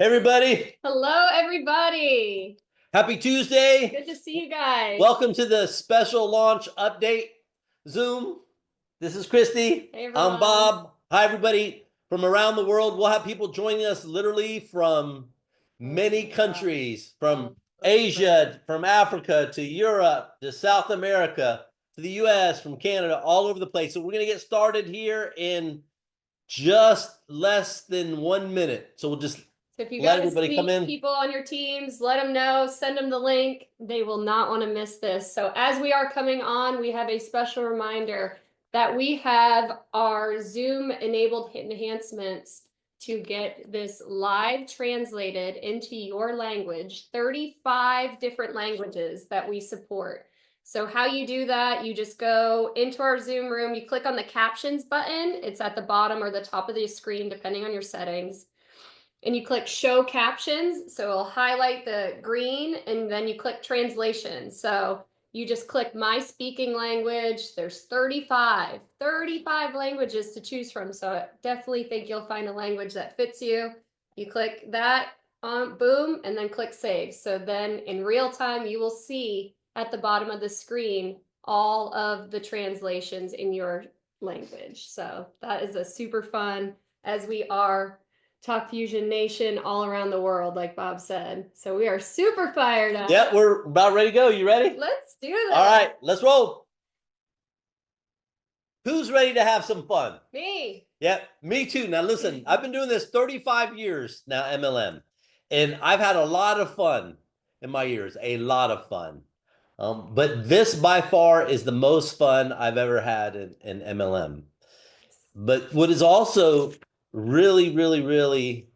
Hey, everybody. Hello, everybody. Happy Tuesday. Good to see you guys. Welcome to the special launch update Zoom. This is Kristie. Hey, I'm Bob. Hi, everybody from around the world. We'll have people joining us literally from many countries, from Asia, from Africa, to Europe, to South America, to the US, from Canada, all over the place. So we're going to get started here in just less than 1 minute. So we'll just So if you let guys everybody come in. people on your teams, let them know, send them the link. They will not want to miss this. So as we are coming on, we have a special reminder that we have our Zoom enabled enhancements to get this live translated into your language, 35 different languages that we support. So how you do that, you just go into our Zoom room, you click on the captions button. It's at the bottom or the top of the screen, depending on your settings. And you click show captions. So it'll highlight the green and then you click translation. So you just click my speaking language. There's 35 languages to choose from. So I definitely think you'll find a language that fits you. You click that on boom, and then click save. So then in real time, you will see at the bottom of the screen all of the translations in your language. So that is a super fun, as we are Talk Fusion Nation all around the world, like Bob said. So we are super fired up. Yeah, we're about ready to go. You ready? Let's do this. All right, let's roll. Who's ready to have some fun? Me. Yeah, me too. Now listen, I've been doing this 35 years now, MLM, and I've had a lot of fun in my years, a lot of fun. But this by far is the most fun I've ever had in MLM. But what is also really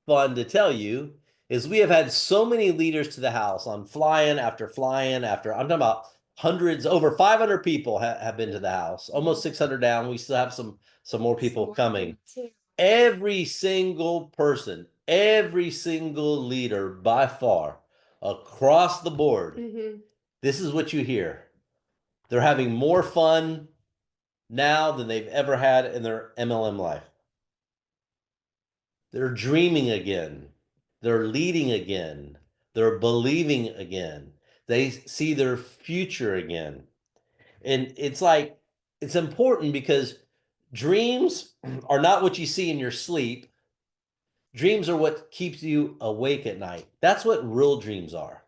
fun to tell you is we have had so many leaders to the house on flying after flying after. I'm talking about hundreds, over 500 people have been to the house, almost 600 down. We still have some more people coming. Every single person, every single leader by far across the board, this is what you hear. They're having more fun now than they've ever had in their MLM life. They're dreaming again. They're leading again. They're believing again. They see their future again. And it's like, it's important because dreams are not what you see in your sleep. Dreams are what keeps you awake at night. That's what real dreams are.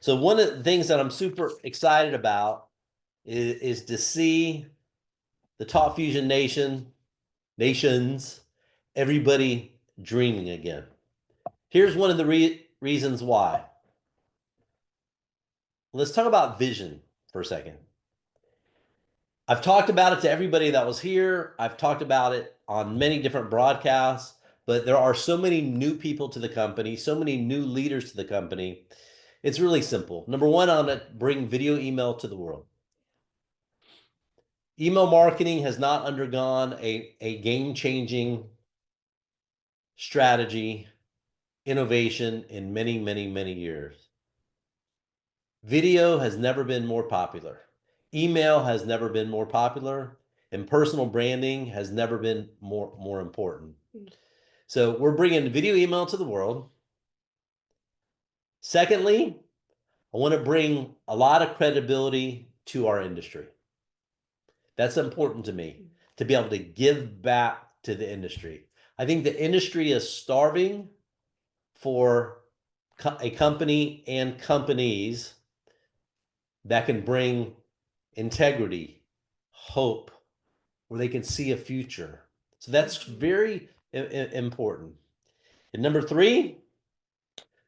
So one of the things that I'm super excited about is to see the Talk Fusion nations, everybody dreaming again. Here's one of the reasons why. Let's talk about vision for a second. I've talked about it to everybody that was here. I've talked about it on many different broadcasts, but there are so many new people to the company, so many new leaders to the company. It's really simple. Number one, I'm gonna bring video email to the world. Email marketing has not undergone a game-changing strategy, innovation in many years. Video has never been more popular. Email has never been more popular, and personal branding has never been more important. So we're bringing video email to the world. Secondly, I want to bring a lot of credibility to our industry. That's important to me, to be able to give back to the industry. I think the industry is starving for a company and companies that can bring integrity, hope, where they can see a future. So that's very important. And number three,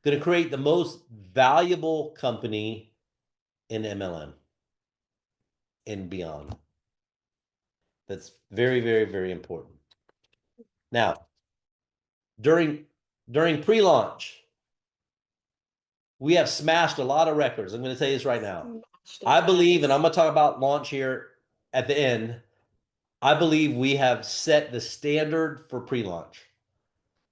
going to create the most valuable company in MLM and beyond. That's very important. Now, during pre-launch, we have smashed a lot of records. I'm going to tell you this right now. I believe, and I'm going to talk about launch here at the end, I believe we have set the standard for pre-launch.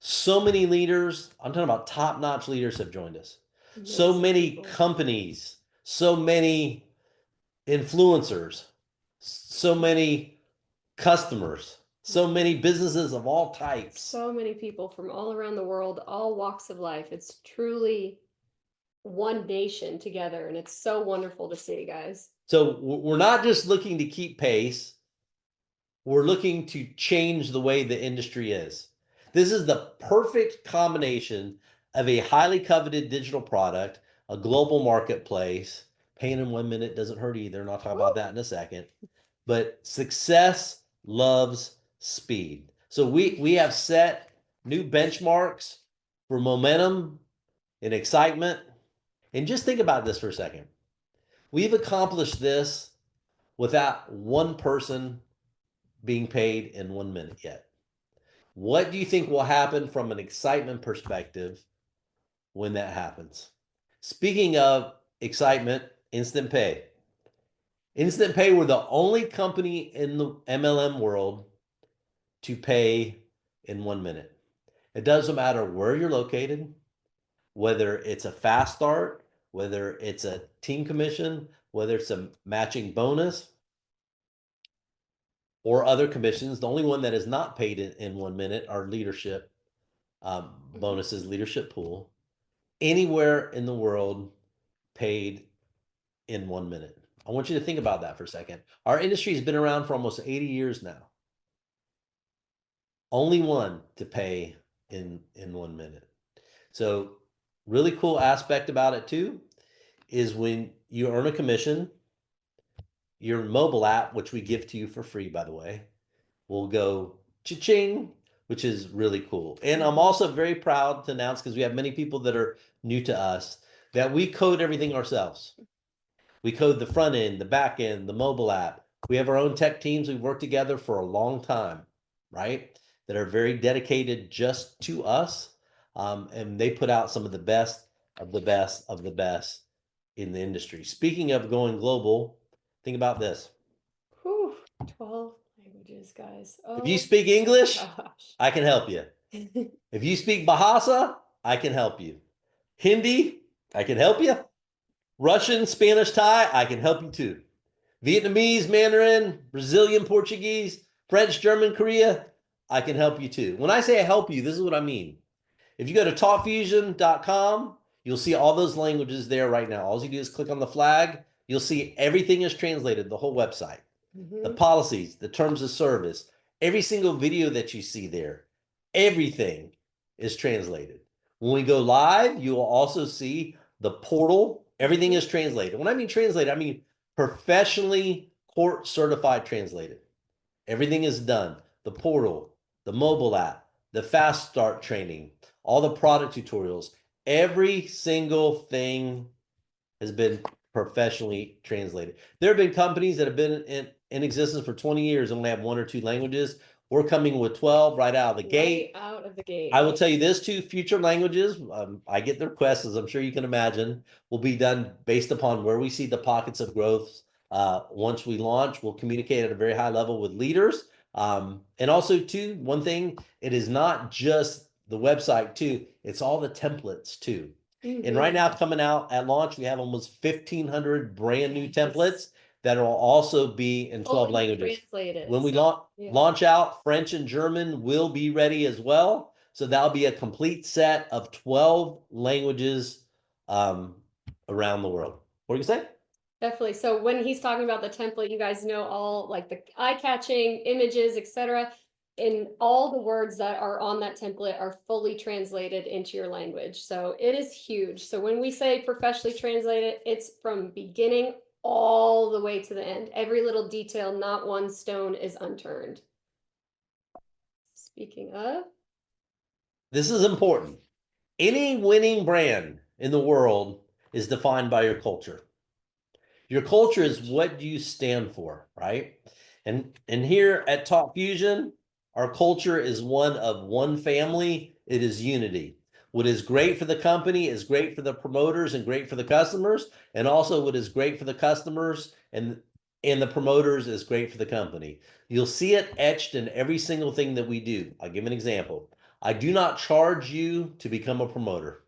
So many leaders, I'm talking about top-notch leaders, have joined us. So many companies, so many influencers, so many customers, So many businesses of all types. So many people from all around the world, all walks of life. It's truly one nation together, and it's so wonderful to see, guys. So we're not just looking to keep pace. We're looking to change the way the industry is. This is the perfect combination of a highly coveted digital product, a global marketplace. Paying in 1 minute doesn't hurt either, and I'll talk about that in a second. But success loves speed. So we have set new benchmarks for momentum and excitement. And just think about this for a second. We've accomplished this without one person being paid in 1 minute yet. What do you think will happen from an excitement perspective when that happens? Speaking of excitement, Instant Pay. Instant Pay, we're the only company in the MLM world to pay in 1 minute. It doesn't matter where you're located, whether it's a fast start, whether it's a team commission, whether it's a matching bonus, or other commissions. The only one that is not paid in 1 minute are leadership bonuses, leadership pool. Anywhere in the world paid in 1 minute. I want you to think about that for a second. Our industry has been around for almost 80 years now. Only one to pay in 1 minute. So really cool aspect about it too is when you earn a commission, your mobile app, which we give to you for free, by the way, will go cha-ching, which is really cool. And I'm also very proud to announce, because we have many people that are new to us, that we code everything ourselves. We code the front end, the back end, the mobile app. We have our own tech teams. We've worked together for a long time, right? That are very dedicated just to us. And they put out some of the best of the best of the best in the industry. Speaking of going global, think about this. Whew, 12 languages, guys. If you Oh speak English, gosh. I can help you. If you speak Bahasa, I can help you. Hindi, I can help you. Russian, Spanish, Thai, I can help you too. Vietnamese, Mandarin, Brazilian, Portuguese, French, German, Korea, I can help you too. When I say I help you, this is what I mean. If you go to talkfusion.com, you'll see all those languages there right now. All you do is click on the flag. You'll see everything is translated, the whole website. The policies, the terms of service, every single video that you see there, everything is translated. When we go live, you will also see the portal. Everything is translated. When I mean translated, I mean professionally court certified translated. Everything is done. The portal, the mobile app, the fast start training, all the product tutorials, every single thing has been professionally translated. There have been companies that have been in existence for 20 years and only have 1 or 2 languages. We're coming with 12 right out of the gate. Right out of the gate. I will tell you this too, future languages, I get the requests, as I'm sure you can imagine, will be done based upon where we see the pockets of growth. Once we launch, we'll communicate at a very high level with leaders. And also too, one thing, it is not just the website too, it's all the templates too. And right now coming out at launch, we have almost 1,500 brand new templates that will also be in 12 languages. Translated. When we launch out, French and German will be ready as well. So that'll be a complete set of 12 languages around the world. What are you saying? Definitely. So when he's talking about the template, you guys know all like the eye-catching images, etc. And all the words that are on that template are fully translated into your language. So it is huge. So when we say professionally translated, it's from beginning all the way to the end. Every little detail, not one stone is unturned. Speaking of, this is important. Any winning brand in the world is defined by your culture. Your culture is what you stand for, right? And here at Talk Fusion, our culture is one of one family. It is unity. What is great for the company is great for the promoters and great for the customers. And also what is great for the customers and the promoters is great for the company. You'll see it etched in every single thing that we do. I'll give an example. I do not charge you to become a promoter.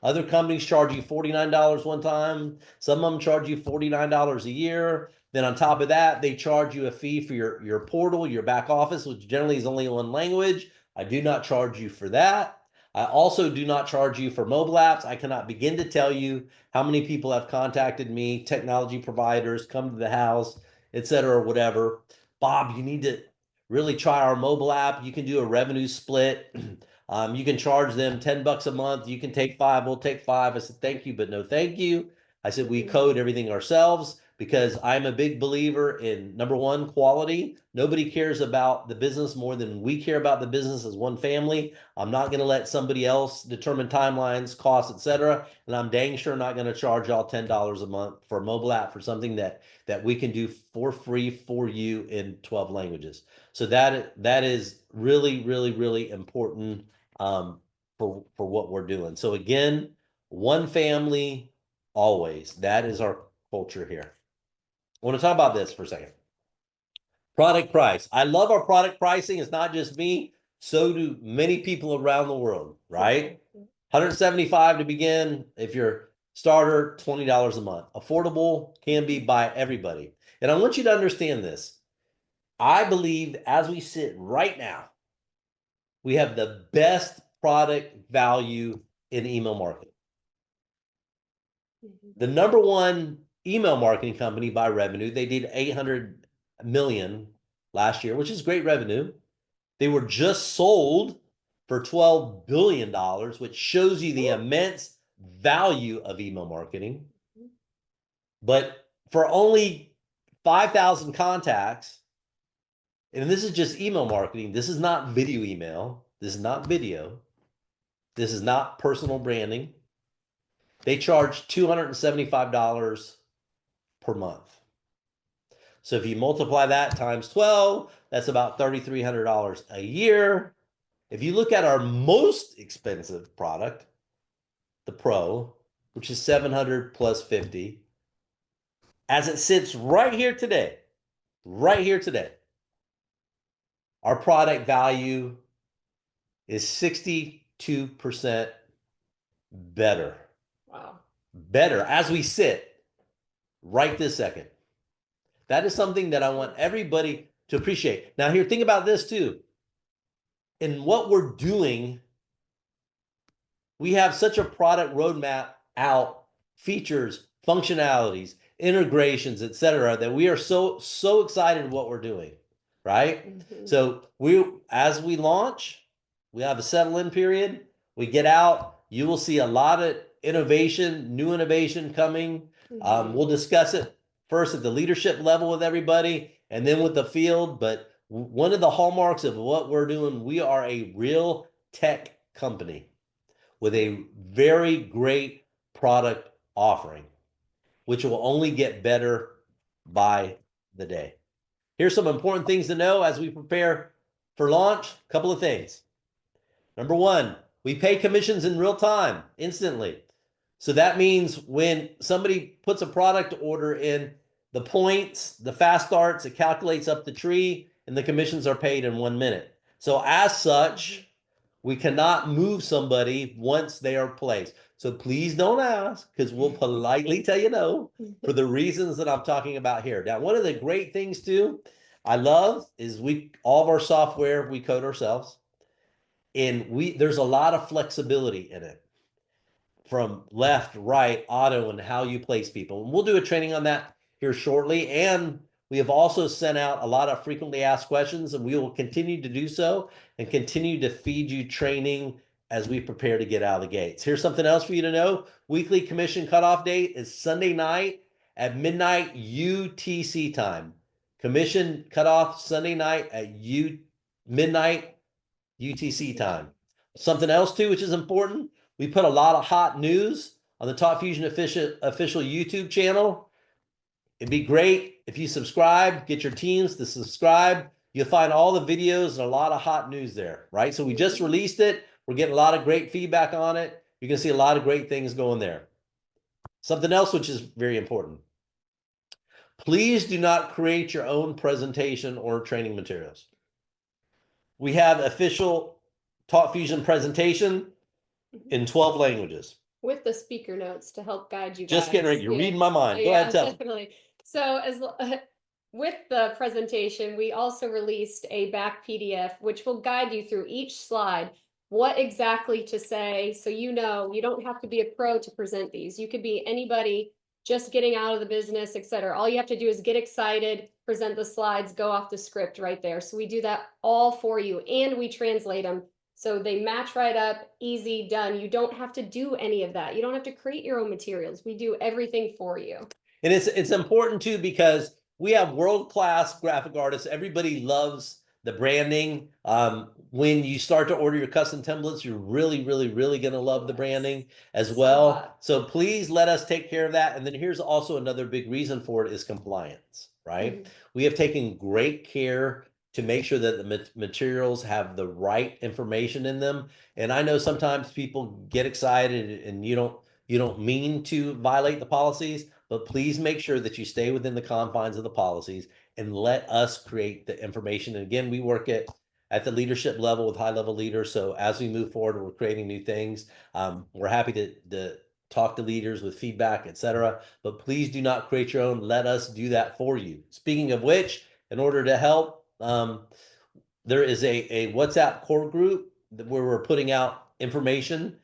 Other companies charge you $49 one time. Some of them charge you $49 a year. Then on top of that, they charge you a fee for your portal, your back office, which generally is only one language. I do not charge you for that. I also do not charge you for mobile apps. I cannot begin to tell you how many people have contacted me, technology providers, come to the house, etc., whatever. Bob, you need to really try our mobile app. You can do a revenue split. You can charge them $10 a month. You can take 5. We'll take 5. I said, thank you, but no thank you. I said, we code everything ourselves because I'm a big believer in, number one, quality. Nobody cares about the business more than we care about the business as one family. I'm not going to let somebody else determine timelines, costs, etc. And I'm dang sure not going to charge y'all $10 a month for a mobile app for something that we can do for free for you in 12 languages. So that is really, really, really important for what we're doing. So again, one family, always. That is our culture here. I want to talk about this for a second. Product price. I love our product pricing. It's not just me. So do many people around the world, right? $175 to begin. If you're starter, $20 a month. Affordable, can be by everybody. And I want you to understand this. I believe as we sit right now, we have the best product value in email marketing. The number one email marketing company by revenue, they did 800 million last year, which is great revenue. They were just sold for $12 billion, which shows you the immense value of email marketing. But for only 5,000 contacts, and this is just email marketing, this is not video email, this is not video, this is not personal branding. They charge $275 per month. So if you multiply that times 12, that's about $3,300 a year. If you look at our most expensive product, the Pro, which is $700 plus $50, as it sits right here today, our product value is 62% better. Wow. Better as we sit right this second. That is something that I want everybody to appreciate. Now here, think about this too. In what we're doing, we have such a product roadmap out, features, functionalities, integrations, etc., that we are so excited what we're doing, right? So as we launch, we have a settle-in period. We get out, you will see a lot of innovation, new innovation coming. We'll discuss it first at the leadership level with everybody and then with the field. But one of the hallmarks of what we're doing, we are a real tech company with a very great product offering, which will only get better by the day. Here's some important things to know as we prepare for launch. A couple of things. Number one, we pay commissions in real time, instantly. So that means when somebody puts a product order in, the points, the fast starts, it calculates up the tree, and the commissions are paid in 1 minute. So as such, we cannot move somebody once they are placed. So please don't ask, because we'll politely tell you no for the reasons that I'm talking about here. Now, one of the great things too, I love is all of our software, we code ourselves. And there's a lot of flexibility in it, from left, right, auto, and how you place people. And we'll do a training on that here shortly. And we have also sent out a lot of frequently asked questions, and we will continue to do so and continue to feed you training as we prepare to get out of the gates. Here's something else for you to know. Weekly commission cutoff date is Sunday night at midnight UTC time. Commission cutoff Sunday night at midnight UTC time. Something else too, which is important, we put a lot of hot news on the Talk Fusion official YouTube channel. It'd be great if you subscribe, get your teams to subscribe. You'll find all the videos and a lot of hot news there, right? So we just released it. We're getting a lot of great feedback on it. You're going to see a lot of great things going there. Something else which is very important. Please do not create your own presentation or training materials. We have official Talk Fusion presentation in 12 languages. With the speaker notes to help guide you Just guys. getting ready. You're reading my mind. Go Yeah, ahead, tell me. definitely. So with the presentation, we also released a back PDF, which will guide you through each slide, what exactly to say. So you know, you don't have to be a pro to present these. You could be anybody just getting out of the business, etc. All you have to do is get excited, present the slides, go off the script right there. So we do that all for you, and we translate them. So they match right up, easy, done. You don't have to do any of that. You don't have to create your own materials. We do everything for you. And it's important too, because we have world-class graphic artists. Everybody loves the branding. When you start to order your custom templates, you're really going to love the branding as well. So please let us take care of that. And then here's also another big reason for it is compliance, right? We have taken great care to make sure that the materials have the right information in them. And I know sometimes people get excited and you don't mean to violate the policies, but please make sure that you stay within the confines of the policies and let us create the information. And again, we work at the leadership level with high-level leaders. So as we move forward, we're creating new things. We're happy to talk to leaders with feedback, etc. But please do not create your own. Let us do that for you. Speaking of which, in order to help, there is a WhatsApp core group where we're putting out information,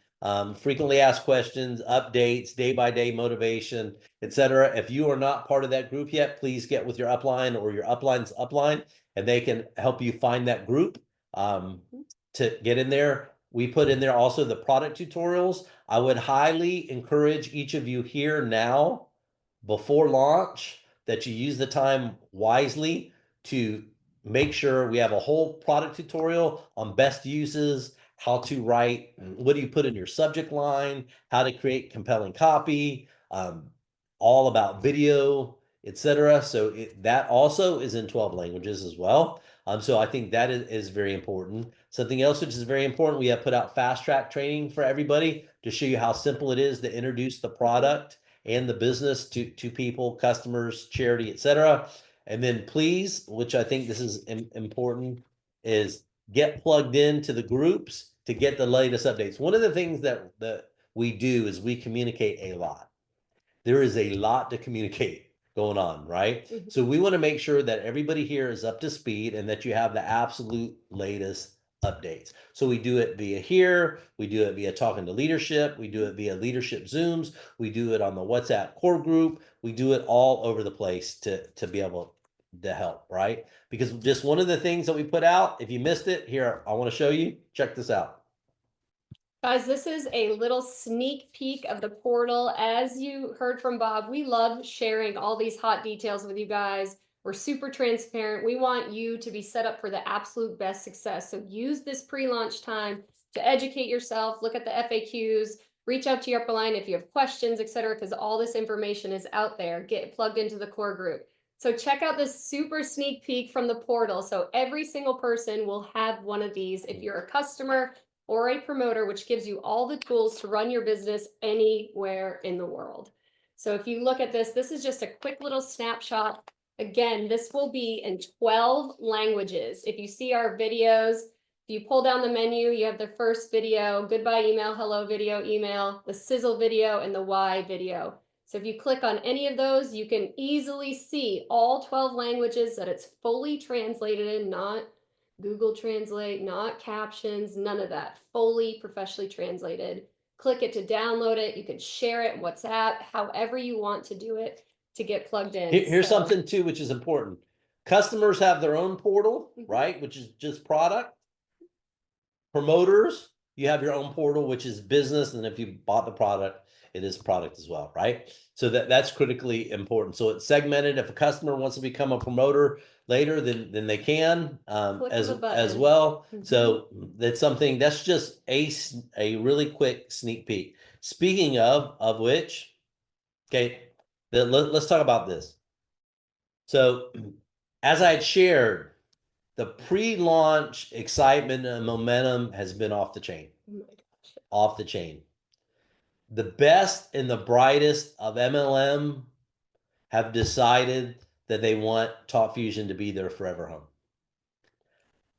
frequently asked questions, updates, day-by-day motivation, etc. If you are not part of that group yet, please get with your upline or your upline's upline, and they can help you find that group to get in there. We put in there also the product tutorials. I would highly encourage each of you here now, before launch, that you use the time wisely to make sure we have a whole product tutorial on best uses, how to write, what do you put in your subject line, how to create compelling copy, all about video, etc. So that also is in 12 languages as well. So I think that is very important. Something else which is very important, we have put out fast track training for everybody to show you how simple it is to introduce the product and the business to people, customers, charity, etc. And then please, which I think this is important, is get plugged into the groups to get the latest updates. One of the things that we do is we communicate a lot. There is a lot to communicate going on, right? So we want to make sure that everybody here is up to speed and that you have the absolute latest updates. So we do it via here, we do it via talking to leadership, we do it via leadership Zooms, we do it on the WhatsApp core group, we do it all over the place to be able to help, right? Because just one of the things that we put out, if you missed it, here, I want to show you, check this out. Guys, this is a little sneak peek of the portal. As you heard from Bob, we love sharing all these hot details with you guys. We're super transparent. We want you to be set up for the absolute best success. So use this pre-launch time to educate yourself, look at the FAQs, reach out to your upline if you have questions, etc., because all this information is out there. Get plugged into the core group. So check out this super sneak peek from the portal. So every single person will have one of these if you're a customer or a promoter, which gives you all the tools to run your business anywhere in the world. So if you look at this, this is just a quick little snapshot. Again, this will be in 12 languages. If you see our videos, if you pull down the menu, you have the first video, goodbye email, hello video, email, the sizzle video, and the why video. So if you click on any of those, you can easily see all 12 languages that it's fully translated in, not Google Translate, not captions, none of that. Fully professionally translated. Click it to download it. You can share it, WhatsApp, however you want to do it to get plugged in. Here's something too, which is important. Customers have their own portal, right? Which is just product. Promoters, you have your own portal, which is business. And if you bought the product, it is product as well, right? So that's critically important. So it's segmented. If a customer wants to become a promoter later, then they can as well. So that's something that's just a really quick sneak peek. Speaking of which, okay, let's talk about this. So as I had shared, the pre-launch excitement and momentum has been off the chain. Off the chain. The best and the brightest of MLM have decided that they want Talk Fusion to be their forever home.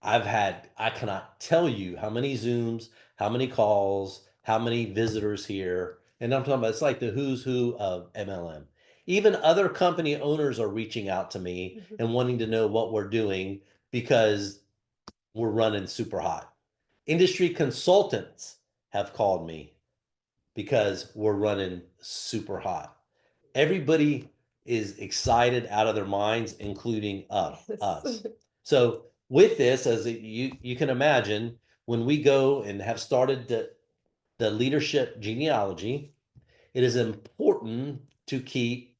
I cannot tell you how many Zooms, how many calls, how many visitors here. And I'm talking about, it's like the who's who of MLM. Even other company owners are reaching out to me and wanting to know what we're doing because we're running super hot. Industry consultants have called me because we're running super hot. Everybody is excited out of their minds, including us. So with this, as you can imagine, when we go and have started the leadership genealogy, it is important to keep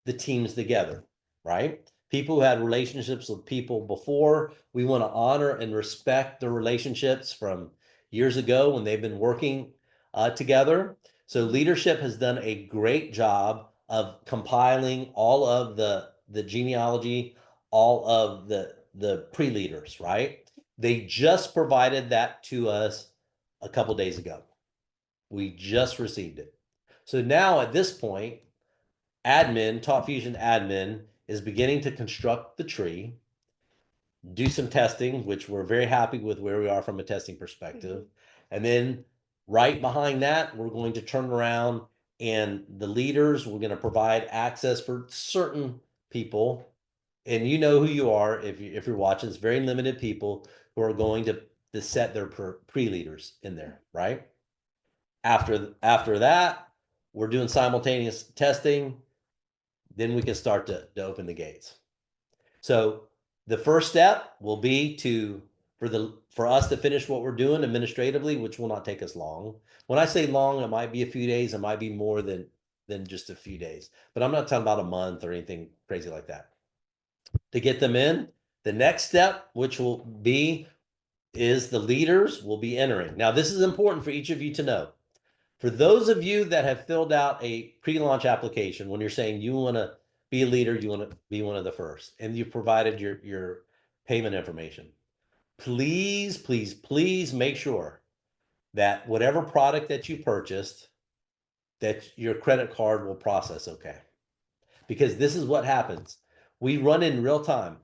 the teams together, right? People who had relationships with people before, we want to honor and respect the relationships from years ago when they've been working together. So leadership has done a great job of compiling all of the genealogy, all of the pre-leaders, right? They just provided that to us a couple days ago. We just received it. So now at this point, admin, TalkFusion admin, is beginning to construct the tree, do some testing, which we're very happy with where we are from a testing perspective. And then right behind that, we're going to turn around and the leaders, we're going to provide access for certain people. And you know who you are if you're watching. It's very limited people who are going to set their pre-leaders in there, right? After that, we're doing simultaneous testing. Then we can start to open the gates. So the first step will be for us to finish what we're doing administratively, which will not take us long. When I say long, it might be a few days, it might be more than just a few days, but I'm not talking about a month or anything crazy like that. To get them in, the next step, which is the leaders will be entering. Now, this is important for each of you to know. For those of you that have filled out a pre-launch application, when you're saying you want to be a leader, you want to be one of the first, and you provided your payment information, please, please, please make sure that whatever product that you purchased, that your credit card will process okay. Because this is what happens. We run in real time,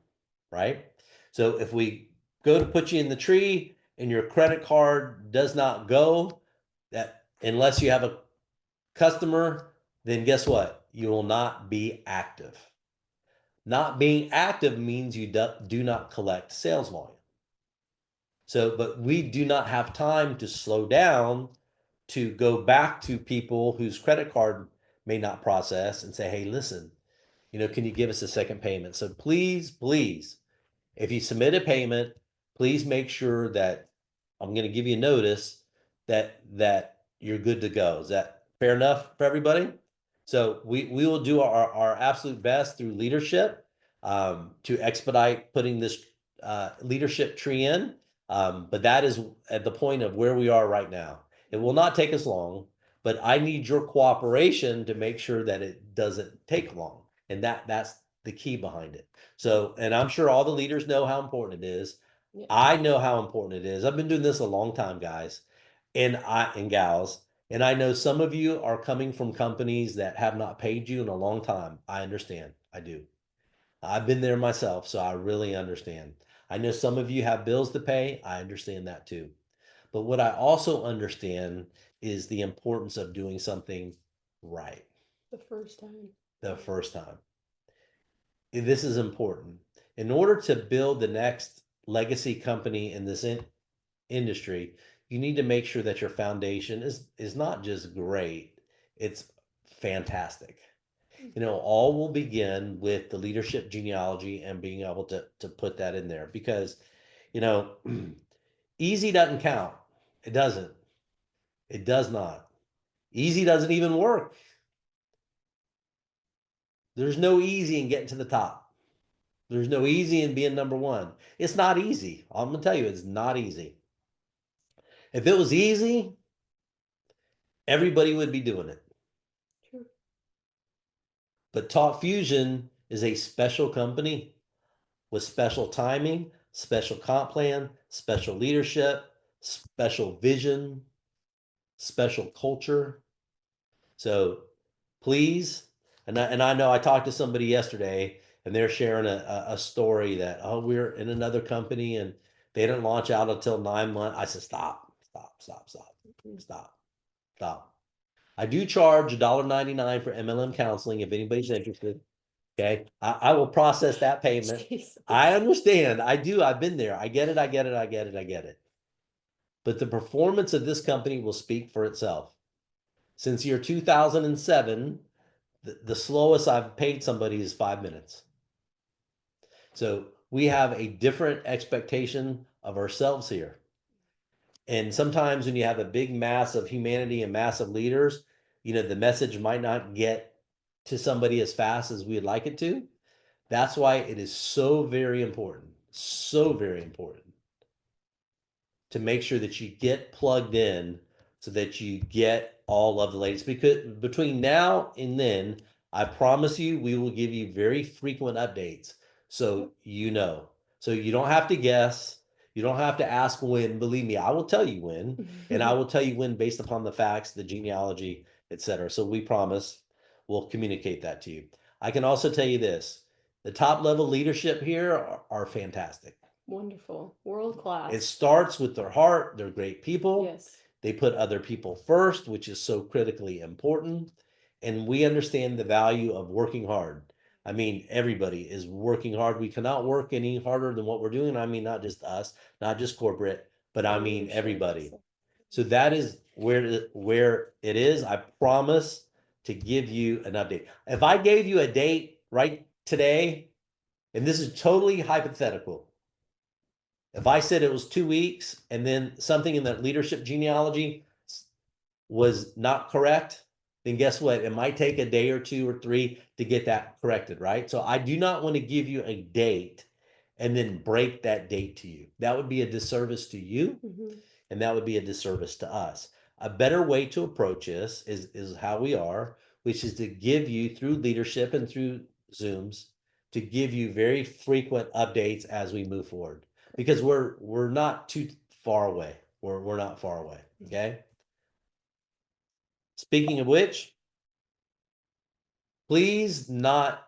right? So if we go to put you in the tree and your credit card does not go, that unless you have a customer, then guess what? You will not be active. Not being active means you do not collect sales volume. So, but we do not have time to slow down to go back to people whose credit card may not process and say, hey, listen, can you give us a second payment? So please, please, if you submit a payment, please make sure that I'm going to give you notice that you're good to go. Is that fair enough for everybody? So we will do our absolute best through leadership to expedite putting this leadership tree in. But that is at the point of where we are right now. It will not take us long, but I need your cooperation to make sure that it doesn't take long. And that's the key behind it. So, and I'm sure all the leaders know how important it is. Yeah. I know how important it is. I've been doing this a long time, guys and gals. And I know some of you are coming from companies that have not paid you in a long time. I understand. I do. I've been there myself, so I really understand. I know some of you have bills to pay. I understand that too. But what I also understand is the importance of doing something right. The first time. The first time. This is important. In order to build the next legacy company in this industry, you need to make sure that your foundation is not just great, it's fantastic. All will begin with the leadership genealogy and being able to put that in there because, easy doesn't count. It doesn't. It does not. Easy doesn't even work. There's no easy in getting to the top. There's no easy in being number one. It's not easy. I'm going to tell you, it's not easy. If it was easy, everybody would be doing it. True. But TalkFusion is a special company with special timing, special comp plan, special leadership, special vision, special culture. So please, and I know I talked to somebody yesterday and they're sharing a story that, oh, we're in another company and they didn't launch out until 9 months. I said, stop. I do charge $1.99 for MLM counseling if anybody's interested. Okay, I will process that payment. Jesus. I understand. I do. I've been there. I get it. I get it. I get it. I get it. But the performance of this company will speak for itself. Since year 2007, the slowest I've paid somebody is 5 minutes. So we have a different expectation of ourselves here. And sometimes when you have a big mass of humanity and mass of leaders, you know, the message might not get to somebody as fast as we'd like it to. That's why it is so very important to make sure that you get plugged in so that you get all of the latest. Because between now and then, I promise you, we will give you very frequent updates. So you know, so you don't have to guess. You don't have to ask when. Believe me, I will tell you when, and I will tell you when based upon the facts, the genealogy, etc. So we promise we'll communicate that to you. I can also tell you this. The top level leadership here are fantastic. Wonderful. World class. It starts with their heart. They're great people. Yes. They put other people first, which is so critically important. And we understand the value of working hard. I mean, everybody is working hard. We cannot work any harder than what we're doing. I mean, not just us, not just corporate, but I mean, everybody. So that is where it is. I promise to give you an update. If I gave you a date right today, and this is totally hypothetical, if I said it was 2 weeks and then something in that leadership genealogy was not correct, then guess what? It might take a day or 2 or 3 to get that corrected, right? So I do not want to give you a date and then break that date to you. That would be a disservice to you, and that would be a disservice to us. A better way to approach this is how we are, which is to give you through leadership and through Zooms, to give you very frequent updates as we move forward. Because we're not too far away. We're not far away. Okay. Speaking of which, please not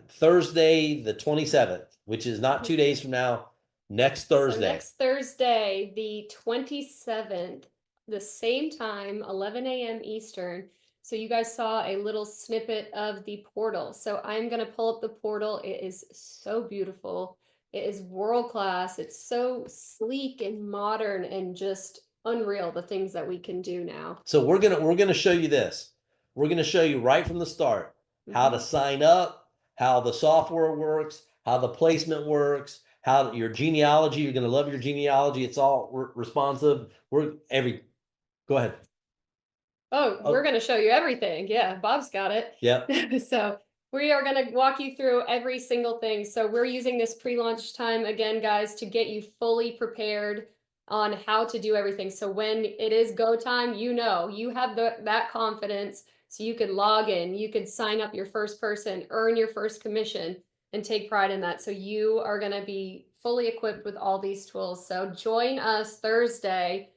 Thursday the 27th, which is not 2 days from now. Next Thursday. So next Thursday, the 27th, the same time, 11 a.m. Eastern. So you guys saw a little snippet of the portal. So I'm going to pull up the portal. It is so beautiful. It is world class. It's so sleek and modern and just unreal, the things that we can do now. So we're gonna show you this. We're gonna show you right from the start how to sign up, how the software works, how the placement works, how your genealogy. You're gonna love your genealogy. It's all responsive. Go ahead. Oh, we're going to show you everything. Yeah, Bob's got it. Yeah. So we are going to walk you through every single thing. So we're using this pre-launch time again, guys, to get you fully prepared on how to do everything. So when it is go time, you know, you have that confidence. So you could log in, you could sign up your first person, earn your first commission, and take pride in that. So you are going to be fully equipped with all these tools. So join us Thursday,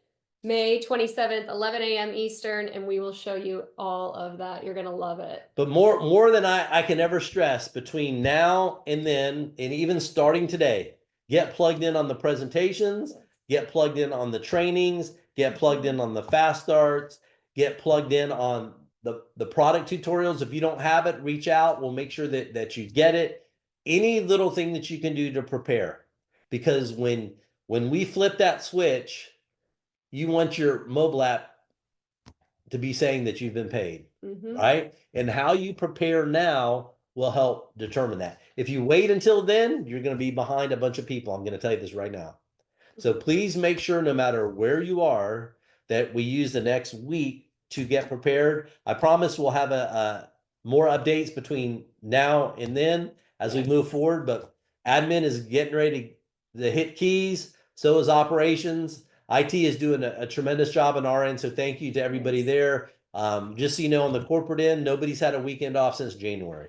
May 27th, 11 a.m. Eastern, and we will show you all of that. You're going to love it. But more than I can ever stress, between now and then, and even starting today, get plugged in on the presentations, get plugged in on the trainings, get plugged in on the fast starts, get plugged in on the product tutorials. If you don't have it, reach out. We'll make sure that you get it. Any little thing that you can do to prepare. Because when we flip that switch, you want your mobile app to be saying that you've been paid, right? And how you prepare now will help determine that. If you wait until then, you're going to be behind a bunch of people. I'm going to tell you this right now. So please make sure, no matter where you are, that we use the next week to get prepared. I promise we'll have more updates between now and then as we move forward, but admin is getting ready to hit keys. So is operations. IT is doing a tremendous job on our end, so thank you to everybody there. Just so you know, on the corporate end, nobody's had a weekend off since January.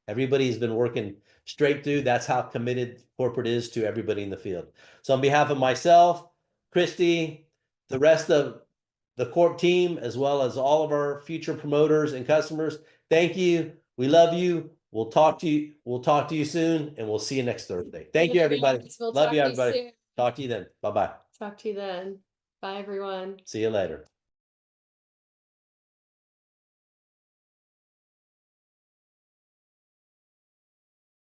Everybody's been working straight through. That's how committed corporate is to everybody in the field. So on behalf of myself, Kristie, the rest of the Corp team, as well as all of our future promoters and customers, thank you. We love you. We'll talk to you soon, and we'll see you next Thursday. Thank you, everybody. Love you, everybody. Talk to you then. Bye-bye. Talk to you then. Bye, everyone. See you later.